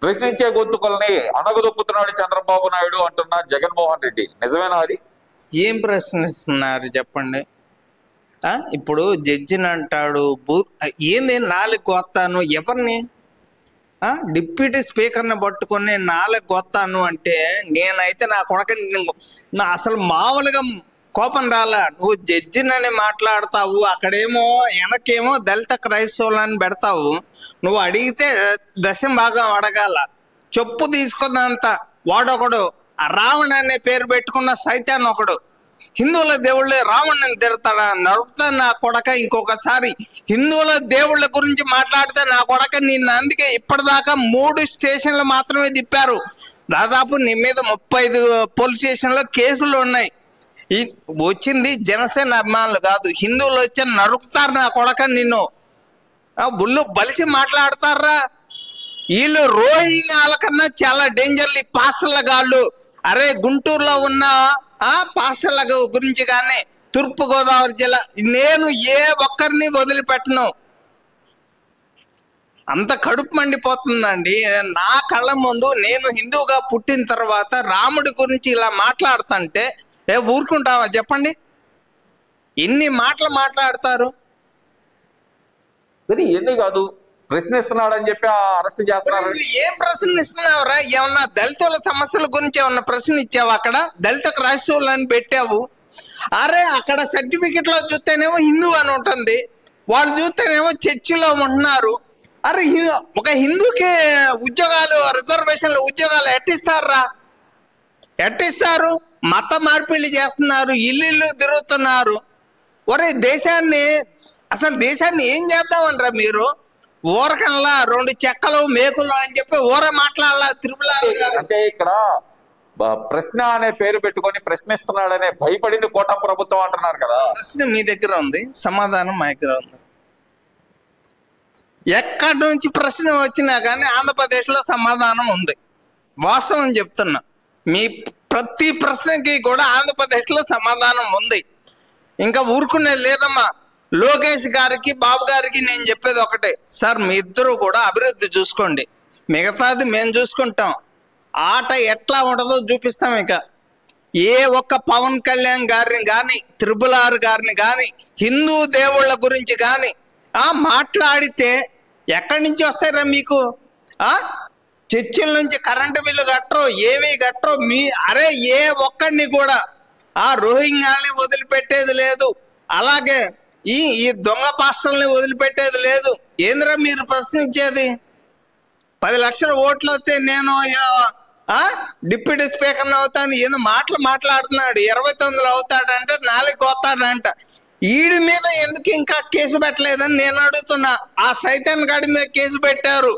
ప్రశ్నించే గొంతుకల్ని అణగదొక్కుతున్నాడు చంద్రబాబు నాయుడు అంటున్న జగన్మోహన్ రెడ్డి, నిజమేనా అది? ఏం ప్రశ్నిస్తున్నారు చెప్పండి? ఇప్పుడు జడ్జిని అంటాడు, ఏంది నాలుగు కొత్తాను ఎవరిని? డిప్యూటీ స్పీకర్ని పట్టుకొని నాలుగు కొత్తాను అంటే నేనైతే నా కొడకని నా అసలు మామూలుగా కోపం రాలా. నువ్వు జడ్జినని మాట్లాడతావు, అక్కడేమో వెనకేమో దళిత క్రైస్తవులని పెడతావు. నువ్వు అడిగితే దశం భాగం అడగాల. చెప్పు తీసుకున్నంత వాడొకడు, ఆ రావణ అనే పేరు పెట్టుకున్న సైతాన్ ఒకడు, హిందువుల దేవుళ్ళే రావణ్ణి తిడతాడా? నడుపుతా నా కొడక. ఇంకొకసారి హిందువుల దేవుళ్ళ గురించి మాట్లాడితే నా కొడక నిన్ను, అందుకే ఇప్పటిదాకా 3 స్టేషన్లు మాత్రమే తిప్పారు. దాదాపు నీ మీద 35 పోలీస్ స్టేషన్లో కేసులు ఉన్నాయి. వచ్చింది జనసేన అభిమానులు కాదు, హిందువులు వచ్చి నరుకుతారు నా కొడక నిన్ను. బుల్లు బలిసి మాట్లాడతారా? వీళ్ళు రోహింగ్యాల కన్నా చాలా డేంజర్లు పాస్టర్ల గాళ్ళు. అరే గుంటూరులో ఉన్న పాస్టర్ల గురించి కానీ, తూర్పుగోదావరి జిల్లా, నేను ఏ ఒక్కరిని వదిలిపెట్టను. అంత కడుపు మండిపోతుందండి. నా కళ్ళ ముందు నేను హిందువుగా పుట్టిన తర్వాత రాముడి గురించి ఇలా మాట్లాడుతుంటే ఊరుకుంటావా చెప్పండి? ఎన్ని మాటలు మాట్లాడతారు? సరే, ఇవన్నీ కాదు, ప్రశ్నిస్తున్నాడని చెప్పి అరెస్ట్ చేస్తున్నారు. ఏం ప్రశ్నిస్తున్నావురా? ఏమన్నా దళితుల సమస్యల గురించి ఏమన్నా ప్రశ్న ఇచ్చావు? అక్కడ దళిత క్రైస్తవులని పెట్టావు. అరే అక్కడ సర్టిఫికెట్ లో చూస్తేనేమో హిందూ అని ఉంటుంది, వాళ్ళు చూస్తేనేమో చర్చిలో ఉంటున్నారు. అరే ఒక హిందూకి ఉద్యోగాలు, రిజర్వేషన్లు ఉద్యోగాలు ఎట్టిస్తారా? ఎట్టిస్తారు? మత మార్పిడి చేస్తున్నారు, ఇల్లు తిరుగుతున్నారు. ఒరే దేశాన్ని, అసలు దేశాన్ని ఏం చేద్దామనరా మీరు? ఊరకల్లా 2 చెక్కలు మేకులు అని చెప్పి మాట్లాడాల తిరుమల అంటే ఇక్కడ ప్రశ్న అనే పేరు పెట్టుకొని ప్రశ్నిస్తున్నాడనే భయపడింది కూటమి ప్రభుత్వం అంటున్నారు కదా. ప్రశ్న మీ దగ్గర ఉంది, సమాధానం మా దగ్గర ఉంది. ఎక్కడి నుంచి ప్రశ్న వచ్చినా కానీ ఆంధ్రప్రదేశ్లో సమాధానం ఉంది. వాస్తవం చెప్తున్నా, మీ ప్రతి ప్రశ్నకి కూడా ఆంధ్రప్రదేశ్లో సమాధానం ఉంది. ఇంకా ఊరుకునేది లేదమ్మా. లోకేష్ గారికి, బాబు గారికి నేను చెప్పేది ఒకటే, సార్ మీ ఇద్దరు కూడా అభివృద్ధి చూసుకోండి, మిగతాది మేము చూసుకుంటాం. ఆట ఎట్లా ఉంటుందో చూపిస్తాం. ఇక ఏ ఒక్క పవన్ కళ్యాణ్ గారిని కానీ, త్రిపుల్ గారిని కానీ, హిందూ దేవుళ్ళ గురించి కానీ మాట్లాడితే ఎక్కడి నుంచి వస్తారా మీకు? చర్చిల నుంచి కరెంటు బిల్లు కట్టరు, ఏమీ కట్టరు. అరే ఏ ఒక్కడిని కూడా రోహింగ్యాల్ని వదిలిపెట్టేది లేదు, అలాగే ఈ దొంగ పాస్టర్ని వదిలిపెట్టేది లేదు. ఏంద్రా మీరు ప్రశ్నించేది? 10 లక్షల ఓట్లు వస్తే నేను డిప్యూటీ స్పీకర్ని అవుతాను, ఏదో మాట్లాడుతున్నాడు. 29 అవుతాడంట, 4 వస్తాడంట. ఈడి మీద ఎందుకు ఇంకా కేసు పెట్టలేదని నేను అడుగుతున్నా. ఆ సైతాన్ గాడి మీద కేసు పెట్టారు,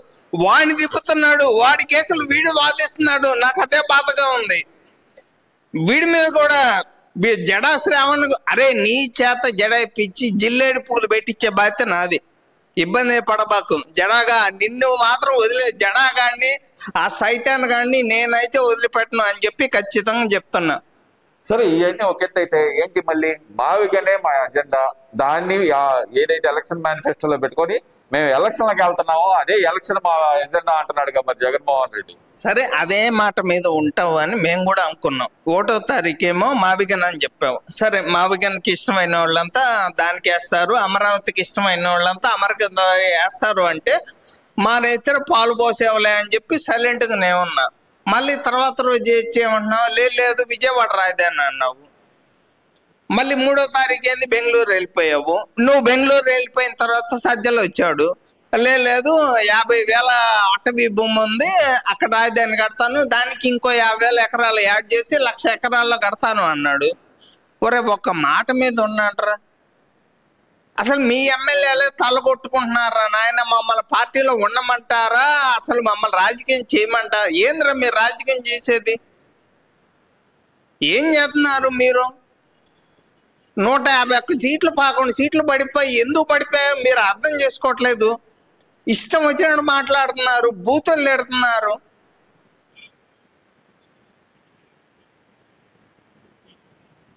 వాడిని తిప్పుతున్నాడు, వాడి కేసులు వీడు వాదిస్తున్నాడు. నాకు అదే బాధగా ఉంది. వీడి మీద కూడా జడా శ్రావణ్, అరే నీ చేత జడ ఇప్పించి జిల్లేడు పూలు పెట్టించే బాధ్యత నాది, ఇబ్బంది పడబాకు. జడాగా నిన్ను మాత్రం జడాగాడిని, ఆ సైతాన్ గాడిని నేనైతే వదిలిపెట్టను అని చెప్పి ఖచ్చితంగా చెప్తున్నా. సరే, ఇవన్నీ ఒక ఎత్తు అయితే ఏంటి, మళ్ళీ మావిగానే మా అజెండా, దాన్ని ఏదైతే ఎలక్షన్ మేనిఫెస్టోలో పెట్టుకొని మేము ఎలక్షన్లకు వెళ్తున్నామో అదే ఎలక్షన్ మా ఎజెండా అంటున్నాడు కదా మరి జగన్మోహన్ రెడ్డి. సరే, అదే మాట మీద ఉంటావు అని మేము కూడా అనుకున్నాం. 1వ తారీఖేమో మావిగన్ అని చెప్పావు. సరే, మావిగన్కి ఇష్టమైన వాళ్ళంతా దానికి వేస్తారు, అమరావతికి ఇష్టమైన వాళ్ళంతా అమరావతి వేస్తారు అంటే మా రైతులు పాలు పోసేవలే అని చెప్పి సైలెంట్గా నేనున్నా. మళ్ళీ తర్వాత రోజు ఏమంటున్నావు? లేదు విజయవాడ రాజధాని అన్నావు. మళ్ళీ 3వ తారీఖు ఏంది బెంగళూరు వెళ్ళిపోయావు. నువ్వు బెంగళూరు వెళ్ళిపోయిన తర్వాత సజ్జలు వచ్చాడు, లేదు 50,000 అటవీ భూమి ఉంది, అక్కడ రాజధాని కడతాను, దానికి ఇంకో 50,000 ఎకరాలు యాడ్ చేసి 1,00,000 ఎకరాల్లో కడతాను అన్నాడు. ఒరే ఒక్క మాట మీద ఉన్నాడ్రా. అసలు మీ ఎమ్మెల్యేలే తలగొట్టుకుంటున్నారా నాయన? మమ్మల్ని పార్టీలో ఉండమంటారా? అసలు మమ్మల్ని రాజకీయం చేయమంటారా? ఏంద్రా మీరు రాజకీయం చేసేది? ఏం చేస్తున్నారు మీరు? 151 సీట్లు 11 సీట్లు పడిపోయి ఎందుకు పడిపోయాయో మీరు అర్థం చేసుకోవట్లేదు. ఇష్టం వచ్చినట్టు మాట్లాడుతున్నారు, బూతులు తిడుతున్నారు.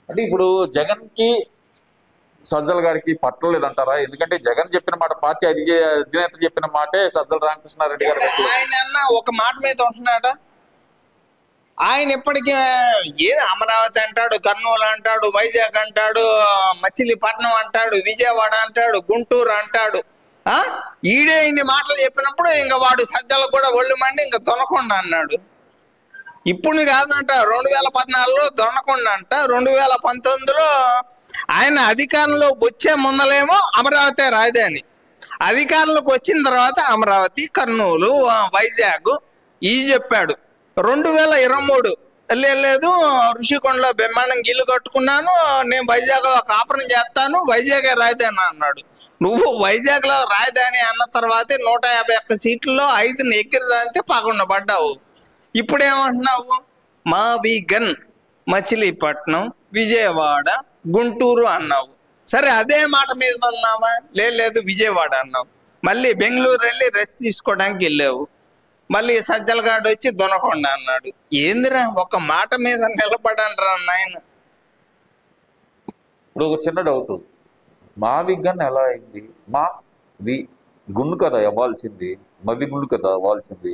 అంటే ఇప్పుడు జగన్ కి సజ్జల గారికి పట్టలేదంటారా? ఎందుకంటే జగన్ చెప్పిన మాట, పార్టీ అధినేత చెప్పిన మాటే సజ్జల రామకృష్ణారెడ్డి గారు ఆయన ఒక మాట మీద ఉంటున్నాడా? ఆయన ఇప్పటికీ ఏది అమరావతి అంటాడు, కర్నూలు అంటాడు, వైజాగ్ అంటాడు, మచిలీపట్నం అంటాడు, విజయవాడ అంటాడు, గుంటూరు అంటాడు. ఈడే ఇన్ని మాటలు చెప్పినప్పుడు ఇంకా వాడు సజ్జలకు కూడా ఒళ్ళు మండి ఇంకా దొనకొండ అన్నాడు. ఇప్పుడు కాదంట, 2014లో దొనకొండ అంట, 2019లో ఆయన అధికారంలో వచ్చే ముందలేమో అమరావతి రాజధాని, అధికారంలోకి వచ్చిన తర్వాత అమరావతి, కర్నూలు, వైజాగ్ ఇవి చెప్పాడు. 2023 లేదు ఋషికొండలో బ్రహ్మాండంగా ఇల్లు కట్టుకున్నాను, నేను వైజాగ్లో కాపురం చేస్తాను, వైజాగ్ రాజధాని అన్నాడు. నువ్వు వైజాగ్లో రాజధాని అన్న తర్వాత 151 సీట్లలో 5 ఎక్కిరదాంతే పగొండ పడ్డావు. ఇప్పుడు ఏమంటున్నావు? మావిగన్, మచిలీపట్నం, విజయవాడ, గుంటూరు అన్నావు. సరే అదే మాట మీద ఉన్నావా? లేదు విజయవాడ అన్నావు. మళ్ళీ బెంగళూరు వెళ్ళి రెస్ట్ తీసుకోవడానికి వెళ్ళావు. మళ్ళీ సజ్జలగాడు వచ్చి దొనకొండ అన్నాడు. ఏందిరా ఒక మాట మీద నిలబడండ్రా నాయన. ఇప్పుడు ఒక చిన్న డౌట్, మావిగన్ ఎలా అయింది? గుండు కదా అవ్వాల్సింది, మవిగుండు కదా అవ్వాల్సింది.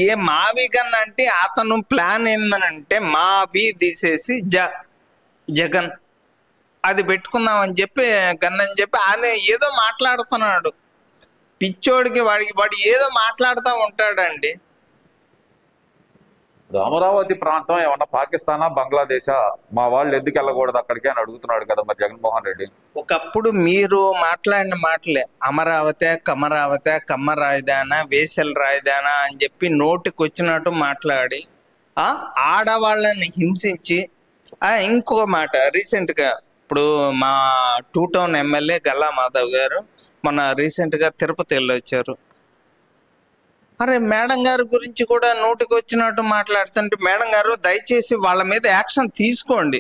ఏ మావిగన్ అంటే అతను ప్లాన్ ఏందనంటే మావి తీసేసి జగన్ అది పెట్టుకుందామని చెప్పి గన్నని చెప్పి ఆయన ఏదో మాట్లాడుతున్నాడు. పిచ్చోడికి వాడు ఏదో మాట్లాడుతూ ఉంటాడండి. అమరావతి ప్రాంతం ఏమన్నా పాకిస్తానా, బంగ్లాదేశా? మా వాళ్ళు ఎందుకు వెళ్ళకూడదు అక్కడికి అని అడుగుతున్నాడు కదా మరి జగన్మోహన్ రెడ్డి. ఒకప్పుడు మీరు మాట్లాడిన మాటలే అమరావతి, కమ్మ రాజధానా, వేసల రాజధానా అని చెప్పి నోటికి వచ్చినట్టు మాట్లాడి ఆడవాళ్ళని హింసించి. ఇంకో మాట రీసెంట్గా ఇప్పుడు మా 2 టౌన్ ఎమ్మెల్యే గల్లా మాధవ్ గారు మన రీసెంట్గా తిరుపతి వెళ్ళొచ్చారు. అరే మేడం గారి గురించి కూడా నోటికి వచ్చినట్టు మాట్లాడుతుంటే, మేడం గారు దయచేసి వాళ్ళ మీద యాక్షన్ తీసుకోండి.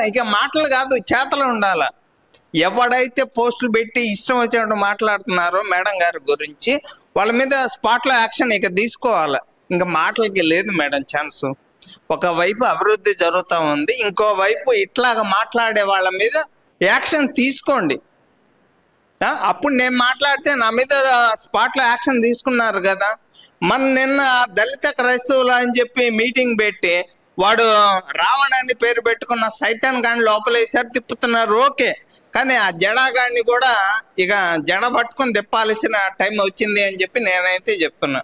ఇక మాటలు కాదు చేతలు ఉండాల. ఎవడైతే పోస్టులు పెట్టి ఇష్టం వచ్చినట్టు మాట్లాడుతున్నారో మేడం గారి గురించి వాళ్ళ మీద స్పాట్లో యాక్షన్ ఇక తీసుకోవాలి. ఇంకా మాటలకి లేదు మేడం ఛాన్స్. ఒకవైపు అభివృద్ధి జరుగుతూ ఉంది, ఇంకోవైపు ఇట్లాగా మాట్లాడే వాళ్ళ మీద యాక్షన్ తీసుకోండి. అప్పుడు నేను మాట్లాడితే నా మీద స్పాట్లో యాక్షన్ తీసుకున్నారు కదా. నిన్న దళిత క్రైస్తవులు అని చెప్పి మీటింగ్ పెట్టి వాడు రావణాన్ని పేరు పెట్టుకున్న సైతాన్ గాని లోపలేసారు, తిప్పుతున్నారు. ఓకే, కానీ ఆ జడాగాడిని కూడా ఇక జడ పట్టుకుని తిప్పాల్సిన టైం వచ్చింది అని చెప్పి నేనైతే చెప్తున్నా.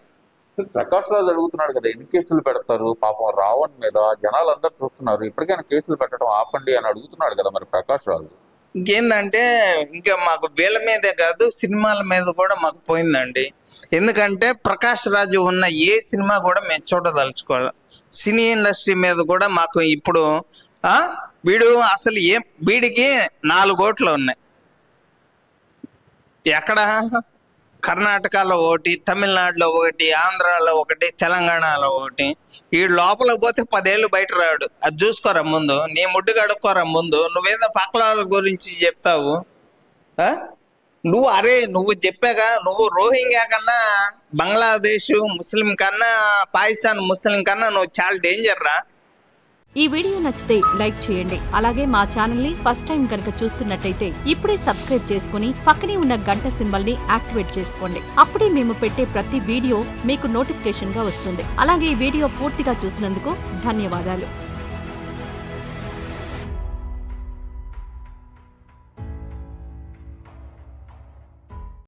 ప్రకాష్ రాజు అడుగుతున్నాడు కదా, ఎన్ని కేసులు పెడతారు పాపం రావణ్ మీద, జనాలు అందరూ చూస్తున్నారు, ఇప్పటికైనా కేసులు పెట్టడం ఆపండి అని అడుగుతున్నాడు కదా మరి ప్రకాష్ రాజు. ఇంకేందంటే ఇంకా మాకు వీళ్ళ మీదే కాదు సినిమాల మీద కూడా మాకు పోయిందండి. ఎందుకంటే ప్రకాష్ రాజు ఉన్న ఏ సినిమా కూడా మేము చూడదలుచుకోవాలి. సినీ ఇండస్ట్రీ మీద కూడా మాకు ఇప్పుడు వీడు అసలు వీడికి 4 కోట్లు ఉన్నాయి. ఎక్కడ? కర్ణాటకలో ఒకటి, తమిళనాడులో ఒకటి, ఆంధ్రాలో ఒకటి, తెలంగాణలో ఒకటి. ఈ లోపలికి పోతే 10 ఏళ్ళు బయట రాడు. అది చూసుకోరా ముందు, నీ ముడ్డు కడుక్కోరా ముందు. నువ్వేదో పక్కల వాళ్ళ గురించి చెప్తావు. నువ్వు చెప్పాగా, నువ్వు రోహింగ్యా కన్నా బంగ్లాదేశ్ ముస్లిం కన్నా పాకిస్తాన్ ముస్లిం కన్నా నువ్వు చాలా డేంజర్ రా. ఈ వీడియో నచ్చితే లైక్ చేయండి. అలాగే మా ఛానల్ ని ఫస్ట్ టైం కనుక చూస్తున్నట్టయితే ఇప్పుడే సబ్స్క్రైబ్ చేసుకుని పక్కనే ఉన్న గంట సింబల్ ని యాక్టివేట్ చేసుకోండి. అప్పుడే మేము పెట్టే ప్రతి వీడియో మీకు నోటిఫికేషన్ గా వస్తుంది. అలాగే ఈ వీడియో పూర్తిగా చూసినందుకు ధన్యవాదాలు.